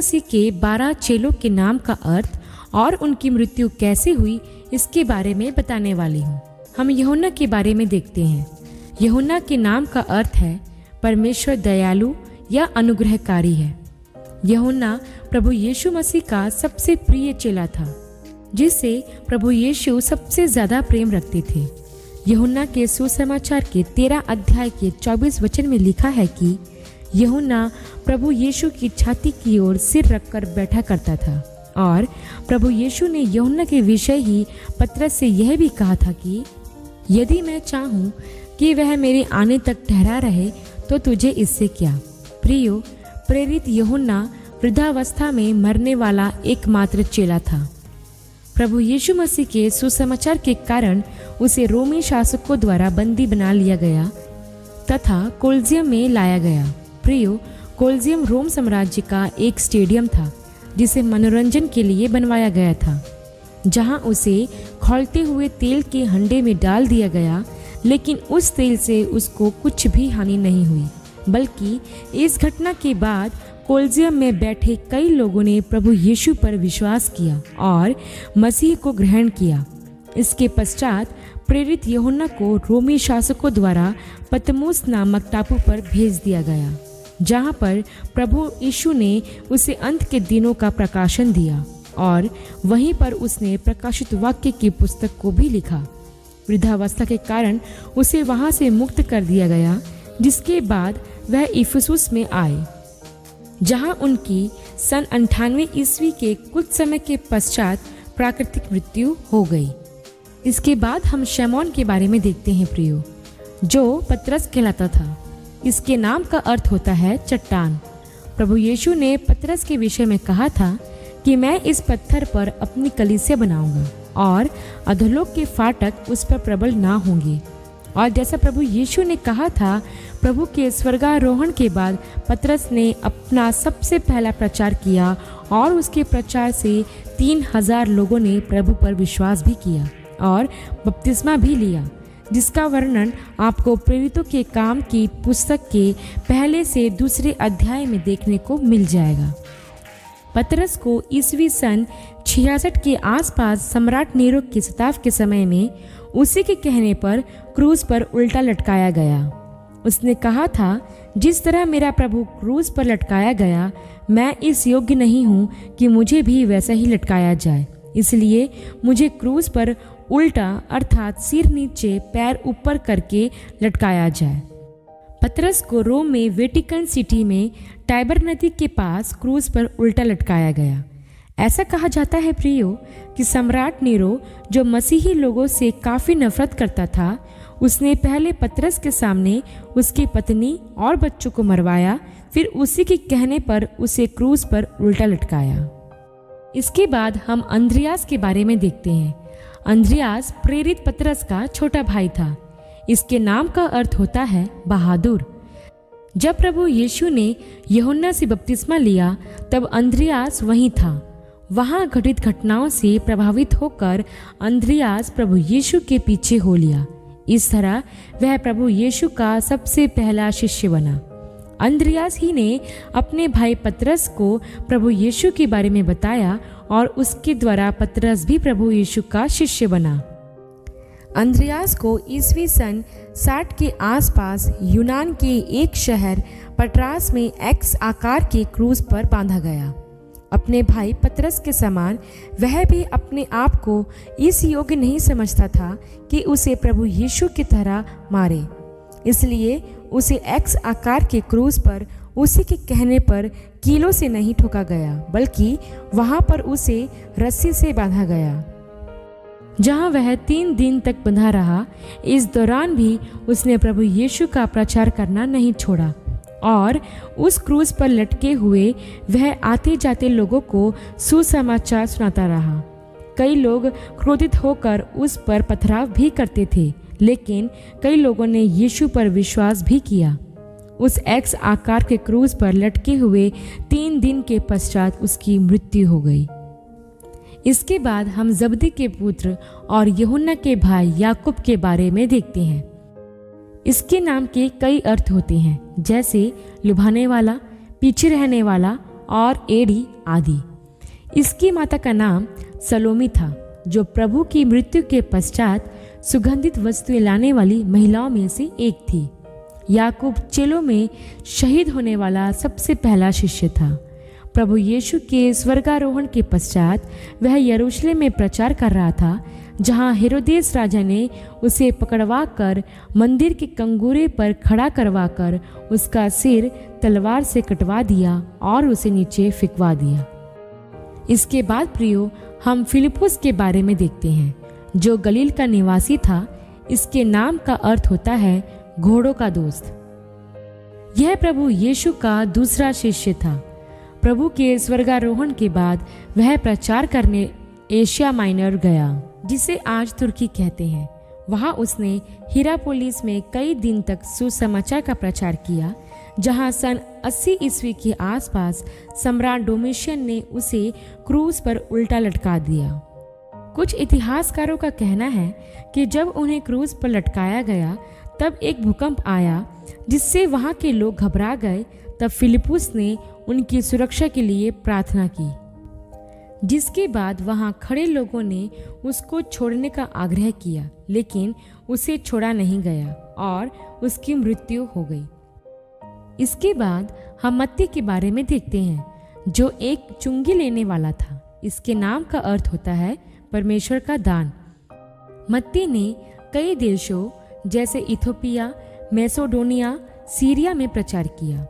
मसीह के 12 चेलों के नाम का अर्थ और उनकी मृत्यु कैसे हुई इसके बारे में बताने वाली हूँ। हम यूहन्ना के बारे में देखते हैं। यूहन्ना के नाम का अर्थ है परमेश्वर दयालु या अनुग्रहकारी है। यूहन्ना प्रभु यीशु मसीह का सबसे प्रिय चेला था, जिससे प्रभु यीशु सबसे ज्यादा प्रेम रखते थे। यूहन्ना के सुसमाचार के 13 अध्याय के 24 वचन में लिखा है कि यूहन्ना प्रभु यीशु की छाती की ओर सिर रखकर बैठा करता था और प्रभु यीशु ने यूहन्ना के विषय ही पतरस से यह भी कहा था कि यदि मैं चाहूं कि वह मेरे आने तक ठहरा रहे तो तुझे इससे क्या। प्रियो, प्रेरित यूहन्ना वृद्धावस्था में मरने वाला एकमात्र चेला था। प्रभु यीशु मसीह के सुसमाचार के कारण उसे रोमी शासकों द्वारा बंदी बना लिया गया तथा कोलिजियम में लाया गया। प्रियो, कोलिजियम रोम साम्राज्य का एक स्टेडियम था जिसे मनोरंजन के लिए बनवाया गया था, जहां उसे खौलते हुए तेल के हंडे में डाल दिया गया, लेकिन उस तेल से उसको कुछ भी हानि नहीं हुई, बल्कि इस घटना के बाद कोलिजियम में बैठे कई लोगों ने प्रभु यीशु पर विश्वास किया और मसीह को ग्रहण किया। इसके पश्चात प्रेरित यूहन्ना को रोमी शासकों द्वारा पतमुस नामक टापू पर भेज दिया गया, जहां पर प्रभु यीशु ने उसे अंत के दिनों का प्रकाशन दिया और वहीं पर उसने प्रकाशित वाक्य की पुस्तक को भी लिखा। वृद्धावस्था के कारण उसे वहां से मुक्त कर दिया गया, जिसके बाद वह इफिसुस में आए, जहां उनकी सन 98 ईस्वी के कुछ समय के पश्चात प्राकृतिक मृत्यु हो गई। इसके बाद हम शमौन के बारे में देखते हैं प्रियो, जो पतरस कहलाता था। इसके नाम का अर्थ होता है चट्टान। प्रभु यीशु ने पतरस के विषय में कहा था कि मैं इस पत्थर पर अपनी कलीसिया बनाऊंगा और अधोलोक के फाटक उस पर प्रबल ना होंगे। और जैसा प्रभु यीशु ने कहा था, प्रभु के स्वर्गारोहण के बाद पतरस ने अपना सबसे पहला प्रचार किया और उसके प्रचार से 3000 लोगों ने प्रभु पर विश्वास भी किया और बपतिस्मा भी लिया, जिसका वर्णन आपको प्रेरितों के काम की पुस्तक के पहले से दूसरे अध्याय में देखने को मिल जाएगा। पतरस को ईस्वी सन 66 के आसपास सम्राट नीरो के सताव के समय में उसी के कहने पर क्रूज पर उल्टा लटकाया गया। उसने कहा था, जिस तरह मेरा प्रभु क्रूज पर लटकाया गया, मैं इस योग्य नहीं हूँ कि मुझे भी वैसा ही लटकाया जाए, इसलिए मुझे क्रूज पर उल्टा अर्थात सिर नीचे पैर ऊपर करके लटकाया जाए। पतरस को रोम में वेटिकन सिटी में टाइबर नदी के पास क्रूज पर उल्टा लटकाया गया। ऐसा कहा जाता है प्रियो कि सम्राट नीरो, जो मसीही लोगों से काफ़ी नफरत करता था, उसने पहले पतरस के सामने उसकी पत्नी और बच्चों को मरवाया, फिर उसी के कहने पर उसे क्रूज पर उल्टा लटकाया। इसके बाद हम अंद्रियास के बारे में देखते हैं। अंद्रियास प्रेरित पतरस का छोटा भाई था। इसके नाम का अर्थ होता है बहादुर। जब प्रभु यीशु ने यूहन्ना से बपतिस्मा लिया, तब अंद्रियास वहीं था। वहां घटित घटनाओं से प्रभावित होकर अंद्रियास प्रभु यीशु के पीछे हो लिया। इस तरह वह प्रभु यीशु का सबसे पहला शिष्य बना। अंद्रियास ही ने अपने भाई पतरस को प्रभु यीशु के बारे में बताया और उसके द्वारा पतरस भी प्रभु यीशु का शिष्य बना। अंद्रियास को ईस्वी सन 60 के आसपास यूनान के एक शहर पटरास में एक्स आकार के क्रूज पर बांधा गया। अपने भाई पतरस के समान वह भी अपने आप को इस योग्य नहीं समझता था कि उसे प्रभु यीशु की तरह मारे, इसलिए उसे एक्स आकार के क्रूज पर उसी के कहने पर कीलों से नहीं ठोका गया, बल्कि वहां पर उसे रस्सी से बांधा गया, जहां वह 3 दिन तक बंधा रहा। इस दौरान भी उसने प्रभु यीशु का प्रचार करना नहीं छोड़ा और उस क्रूज पर लटके हुए वह आते जाते लोगों को सुसमाचार सुनाता रहा। कई लोग क्रोधित होकर उस पर पथराव भी करते थे, लेकिन कई लोगों ने यीशु पर विश्वास भी किया। उस एक्स आकार के क्रूज पर लटके हुए 3 दिन के पश्चात उसकी मृत्यु हो गई। इसके बाद हम जबदी के पुत्र और यूहन्ना के भाई याकूब के बारे में देखते हैं। इसके नाम के कई अर्थ होते हैं, जैसे लुभाने वाला, पीछे रहने वाला और एड़ी आदि। इसकी माता का नाम सलोमी था, जो प्रभु की मृत्यु के पश्चात सुगंधित वस्तुएं लाने वाली महिलाओं में से एक थी। याकूब चेलों में शहीद होने वाला सबसे पहला शिष्य था। प्रभु यीशु के स्वर्गारोहण के पश्चात वह यरूशलेम में प्रचार कर रहा था, जहां हेरोदेस राजा ने उसे पकड़वा कर मंदिर के कंगूरे पर खड़ा करवा कर उसका सिर तलवार से कटवा दिया और उसे नीचे फेंकवा दिया। इसके बाद प्रियो, हम फिलिपुस के बारे में देखते हैं, जो गलील का निवासी था। इसके नाम का अर्थ होता है घोड़ों का दोस्त। यह प्रभु यीशु का दूसरा शिष्य था। प्रभु के स्वर्गारोहण के बाद वह प्रचार करने एशिया माइनर गया, जिसे आज तुर्की कहते हैं। वहां उसने हिरापोलिस में कई दिन तक सुसमाचार का प्रचार किया, जहां सन 80 ईस्वी के आसपास सम्राट डोमिशियन ने उसे क्रूस पर उल्टा लटका दिया। कुछ इतिहासकारों का कहना है कि जब उन्हें क्रूस पर लटकाया गया तब एक भूकंप आया, जिससे वहां के लोग घबरा गए। तब फिलिपुस ने उनकी सुरक्षा के लिए प्रार्थना की, जिसके बाद वहां खड़े लोगों ने उसको छोड़ने का आग्रह किया, लेकिन उसे छोड़ा नहीं गया और उसकी मृत्यु हो गई। इसके बाद हम मत्ती के बारे में देखते हैं, जो एक चुंगी लेने वाला था। इसके नाम का अर्थ होता है परमेश्वर का दान। मत्ती ने कई देशों जैसे इथोपिया, मैसेडोनिया, सीरिया में प्रचार किया।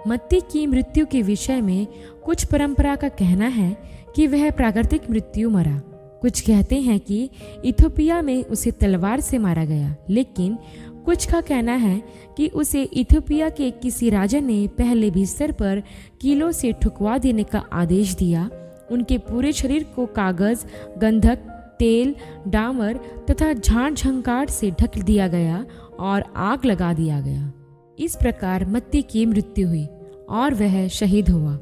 मत्ती की मृत्यु के विषय में कुछ परंपरा का कहना है कि वह प्राकृतिक मृत्यु मरा। कुछ कहते हैं कि इथोपिया में उसे तलवार से मारा गया, लेकिन कुछ का कहना है कि उसे इथोपिया के किसी राजा ने पहले बिस्तर पर कीलों से ठुकवा देने का आदेश दिया। उनके पूरे शरीर को कागज, गंधक, तेल, डामर तथा झाड़ झंकार से ढक दिया गया और आग लगा दिया गया। इस प्रकार मत्ती की मृत्यु हुई और वह शहीद हुआ।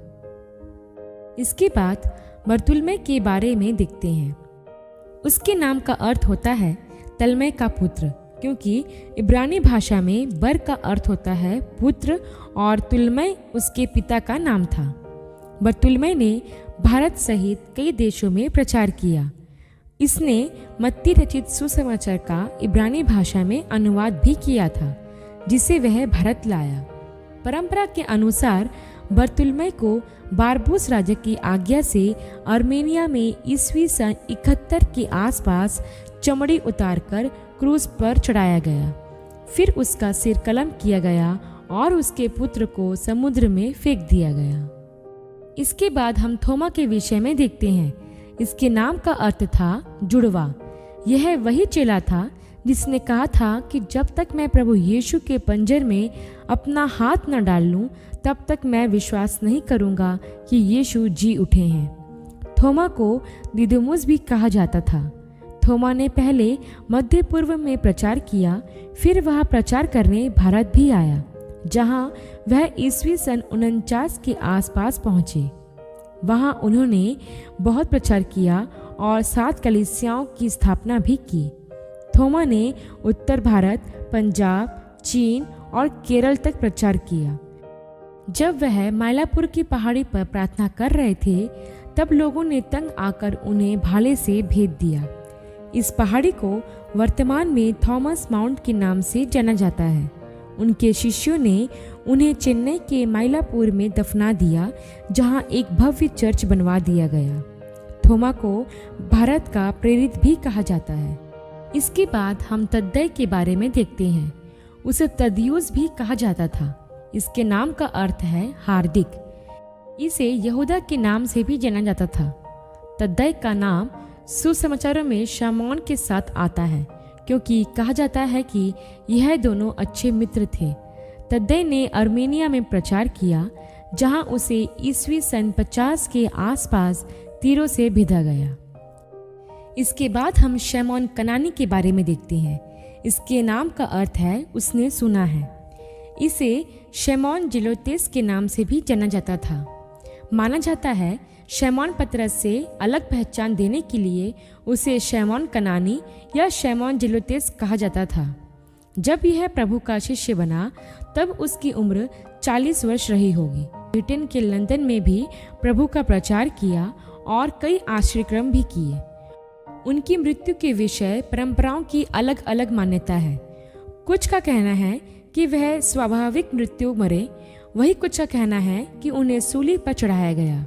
इसके बाद बरतुल्मै के बारे में देखते हैं। उसके नाम का अर्थ होता है तलमै का पुत्र, क्योंकि इब्रानी भाषा में बर का अर्थ होता है पुत्र और तुल्मै उसके पिता का नाम था। बरतुल्मै ने भारत सहित कई देशों में प्रचार किया। इसने मत्ती रचित सुसमाचार का इब्रानी भाषा में अनुवाद भी किया था, जिसे वह भारत लाया। परंपरा के अनुसार बरतुल्मै को बारबूस राजा की आज्ञा से आर्मेनिया में ईस्वी सन 71 के आसपास चमड़ी उतारकर क्रूस पर चढ़ाया गया। फिर उसका सिर कलम किया गया और उसके पुत्र को समुद्र में फेंक दिया गया। इसके बाद हम थोमा के विषय में देखते हैं। इसके नाम का अर्थ था जुड़वा। यह वही चेला था जिसने कहा था कि जब तक मैं प्रभु यीशु के पंजर में अपना हाथ न डाल लूं, तब तक मैं विश्वास नहीं करूंगा कि यीशु जी उठे हैं। थोमा को दिदुमुस भी कहा जाता था। थोमा ने पहले मध्य पूर्व में प्रचार किया, फिर वह प्रचार करने भारत भी आया, जहां वह ईस्वी सन 49 के आसपास पहुंचे। वहां उन्होंने बहुत प्रचार किया और 7 कलीसियाओं की स्थापना भी की। थोमा ने उत्तर भारत, पंजाब, चीन और केरल तक प्रचार किया। जब वह माइलापुर की पहाड़ी पर प्रार्थना कर रहे थे, तब लोगों ने तंग आकर उन्हें भाले से भेद दिया। इस पहाड़ी को वर्तमान में थॉमस माउंट के नाम से जाना जाता है। उनके शिष्यों ने उन्हें चेन्नई के माइलापुर में दफना दिया, जहां एक भव्य चर्च बनवा दिया गया। थोमा को भारत का प्रेरित भी कहा जाता है। इसके बाद हम तद्दै के बारे में देखते हैं। उसे तदियुस भी कहा जाता था। इसके नाम का अर्थ है हार्दिक। इसे यहूदा के नाम से भी जाना जाता था। तद्दै का नाम सुसमाचारों में शमौन के साथ आता है, क्योंकि कहा जाता है कि यह दोनों अच्छे मित्र थे। तद्दै ने आर्मेनिया में प्रचार किया, जहां उसे ईस्वी सन 50 के आसपास तीरों से भेजा गया। इसके बाद हम शमौन कनानी के बारे में देखते हैं। इसके नाम का अर्थ है उसने सुना है। इसे शमौन जिलोतेस के नाम से भी जाना जाता था। माना जाता है शमौन पतरस से अलग पहचान देने के लिए उसे शमौन कनानी या शमौन जिलोतेस कहा जाता था। जब यह प्रभु का शिष्य बना, तब उसकी उम्र 40 वर्ष रही होगी। ब्रिटेन के लंदन में भी प्रभु का प्रचार किया और कई आश्रयक्रम भी किए। उनकी मृत्यु के विषय परंपराओं की अलग अलग मान्यता है। कुछ का कहना है कि वह स्वाभाविक मृत्यु मरे, वही कुछ का कहना है कि उन्हें सूली पर चढ़ाया गया।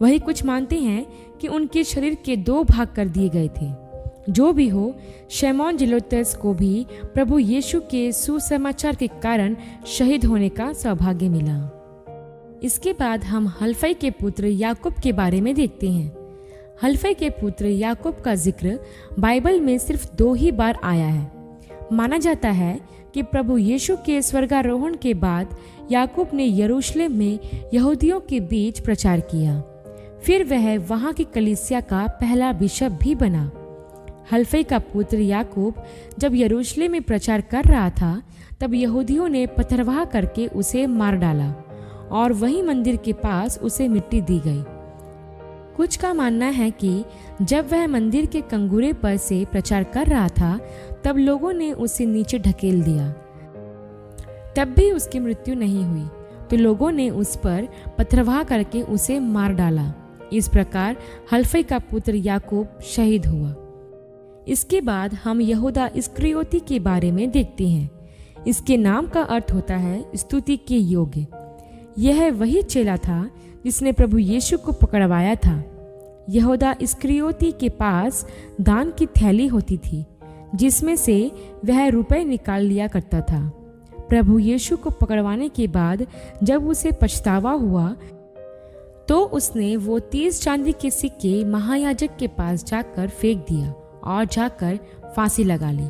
वही कुछ मानते हैं कि उनके शरीर के 2 भाग कर दिए गए थे। जो भी हो, शैमोन जेलोतस को भी प्रभु यीशु के सुसमाचार के कारण शहीद होने का सौभाग्य मिला। इसके बाद हम हल्फई के पुत्र याकूब के बारे में देखते हैं। हल्फई के पुत्र याकूब का जिक्र बाइबल में सिर्फ 2 ही बार आया है। माना जाता है कि प्रभु यीशु के स्वर्गारोहण के बाद याकूब ने यरूशलेम में यहूदियों के बीच प्रचार किया। फिर वह वहां की कलीसिया का पहला बिशप भी बना। हल्फई का पुत्र याकूब जब यरूशलेम में प्रचार कर रहा था, तब यहूदियों ने पथरवाह करके उसे मार डाला और वही मंदिर के पास उसे मिट्टी दी गई। कुछ का मानना है कि जब वह मंदिर के कंगूरे पर से प्रचार कर रहा था, तब लोगों ने उसे नीचे ढकेल दिया। तब भी उसकी मृत्यु नहीं हुई, तो लोगों ने उस पर पथरवाह करके उसे मार डाला। इस प्रकार हल्फई का पुत्र याकूब शहीद हुआ। इसके बाद हम यहूदा इस्करियोती के बारे में देखते हैं। इसके नाम का अर्थ होता है स्तुति के योग्य। यह वही चेला था जिसने प्रभु यीशु को पकड़वाया था। यहूदा इस्करियोती के पास दान की थैली होती थी, जिसमें से वह रुपए निकाल लिया करता था। प्रभु यीशु को पकड़वाने के बाद जब उसे पछतावा हुआ, तो उसने वो 30 चांदी के सिक्के महायाजक के पास जाकर फेंक दिया और जाकर फांसी लगा ली।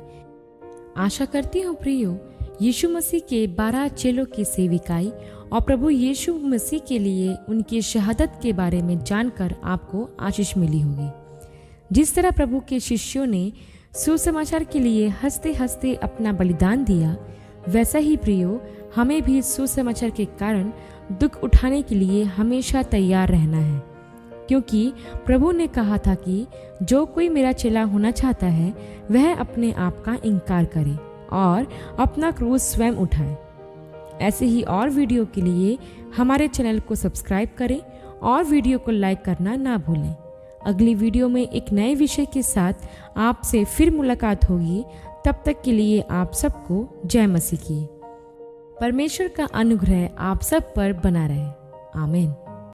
आशा करती हूँ प्रियो, यीशु मसीह के 12 चेलों की सेविकाई और प्रभु यीशु मसीह के लिए उनकी शहादत के बारे में जानकर आपको आशीष मिली होगी। जिस तरह प्रभु के शिष्यों ने सुसमाचार के लिए हंसते हंसते अपना बलिदान दिया, वैसा ही प्रियो हमें भी सुसमाचार के कारण दुख उठाने के लिए हमेशा तैयार रहना है, क्योंकि प्रभु ने कहा था कि जो कोई मेरा चेला होना चाहता है वह अपने आप का इनकार करे और अपना क्रूस स्वयं उठाए। ऐसे ही और वीडियो के लिए हमारे चैनल को सब्सक्राइब करें और वीडियो को लाइक करना ना भूलें। अगली वीडियो में एक नए विषय के साथ आपसे फिर मुलाकात होगी। तब तक के लिए आप सबको जय मसीह की। परमेश्वर का अनुग्रह आप सब पर बना रहे। आमीन।